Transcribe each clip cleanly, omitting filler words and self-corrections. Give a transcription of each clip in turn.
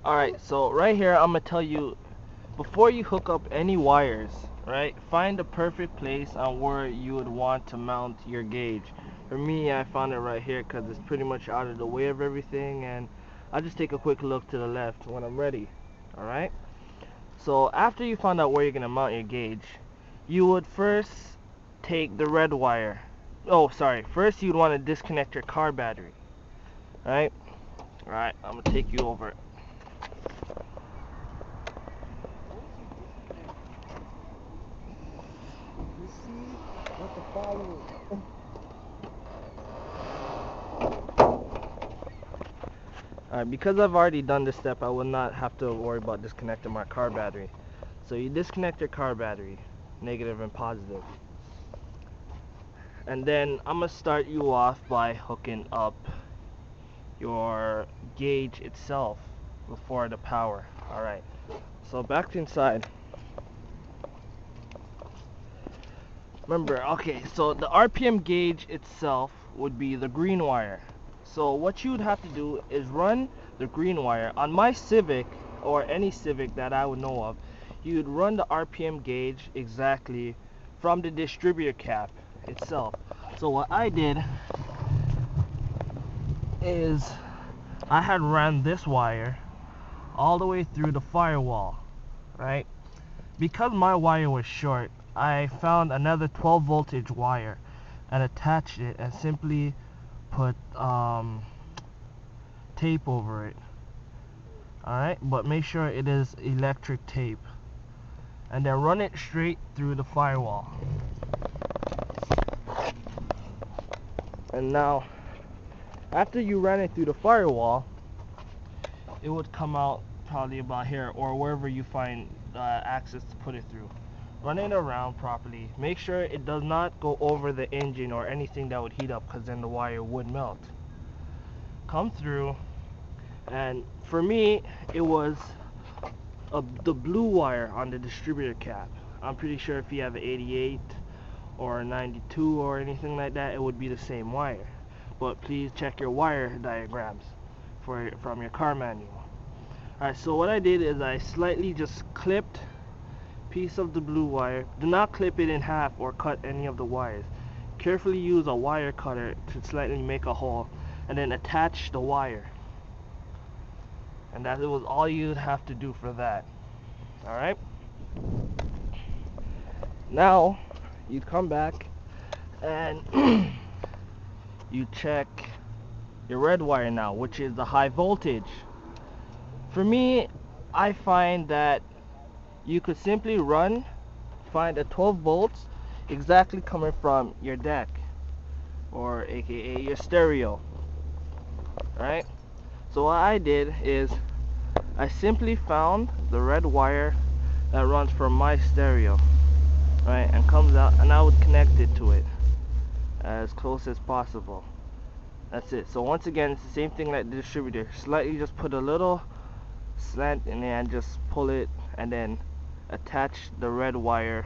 Alright, so right here I'm gonna tell you, before you hook up any wires, right, find the perfect place on where you would want to mount your gauge. For me, I found it right here because it's pretty much out of the way of everything, and I'll just take a quick look to the left when I'm ready. Alright, so after you found out where you're gonna mount your gauge, you would first take the red wire. Oh, sorry, first you'd want to disconnect your car battery. Alright, I'm gonna take you over it. You see what the fire is. Alright, because I've already done this step, I will not have to worry about disconnecting my car battery. So you disconnect your car battery, negative and positive. And then I'm going to start you off by hooking up your gauge itself before the power. Alright, so back inside. Remember, okay, so the RPM gauge itself would be the green wire. So what you would have to do is run the green wire. On my Civic, or any Civic that I would know of, you would run the RPM gauge exactly from the distributor cap itself. So what I did is I had ran this wire all the way through the firewall, right? Because my wire was short, I found another 12 voltage wire and attached it and simply put tape over it. Alright, but make sure it is electric tape, and then run it straight through the firewall. And now after you ran it through the firewall, it would come out probably about here or wherever you find access to put it through. Run it around properly. Make sure it does not go over the engine or anything that would heat up, because then the wire would melt. Come through, and for me it was the blue wire on the distributor cap. I'm pretty sure if you have an 88 or a 92 or anything like that, it would be the same wire. But please check your wire diagrams from your car manual. Alright, so what I did is I slightly just clipped piece of the blue wire. Do not clip it in half or cut any of the wires. Carefully use a wire cutter to slightly make a hole and then attach the wire. And that was all you'd have to do for that. Alright? Now you come back and you check your red wire now, which is the high voltage. For me, I find that you could simply find a 12 volts exactly coming from your deck, or aka your stereo. Alright, so what I did is I simply found the red wire that runs from my stereo, right, and comes out, and I would connect it to it as close as possible. That's it. So once again, it's the same thing like the distributor. Slightly just put a little slant in there and just pull it, and then attach the red wire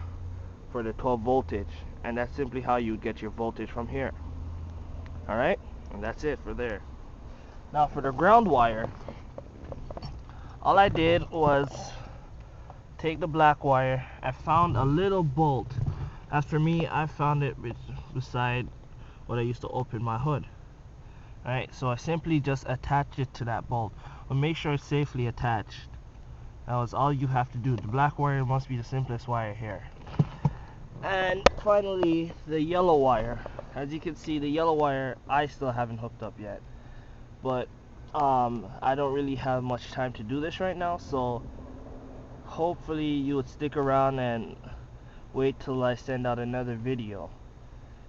for the 12 voltage, and that's simply how you get your voltage from here. Alright, and that's it for there. Now for the ground wire, all I did was take the black wire. I found a little bolt. As for me, I found it beside what I used to open my hood. Alright, so I simply just attach it to that bolt, but make sure it's safely attached. That was all you have to do. The black wire must be the simplest wire here. And finally, the yellow wire. As you can see, the yellow wire I still haven't hooked up yet, but I don't really have much time to do this right now, so hopefully you would stick around and wait till I send out another video.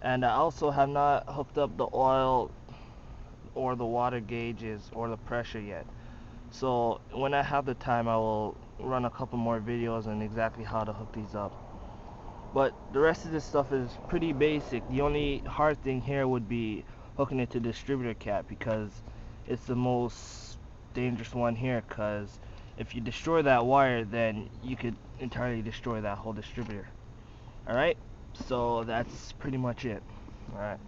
And I also have not hooked up the oil or the water gauges or the pressure yet. So when I have the time, I will run a couple more videos on exactly how to hook these up. But the rest of this stuff is pretty basic. The only hard thing here would be hooking it to the distributor cap, because it's the most dangerous one here, because if you destroy that wire, then you could entirely destroy that whole distributor. Alright, so that's pretty much it. Alright.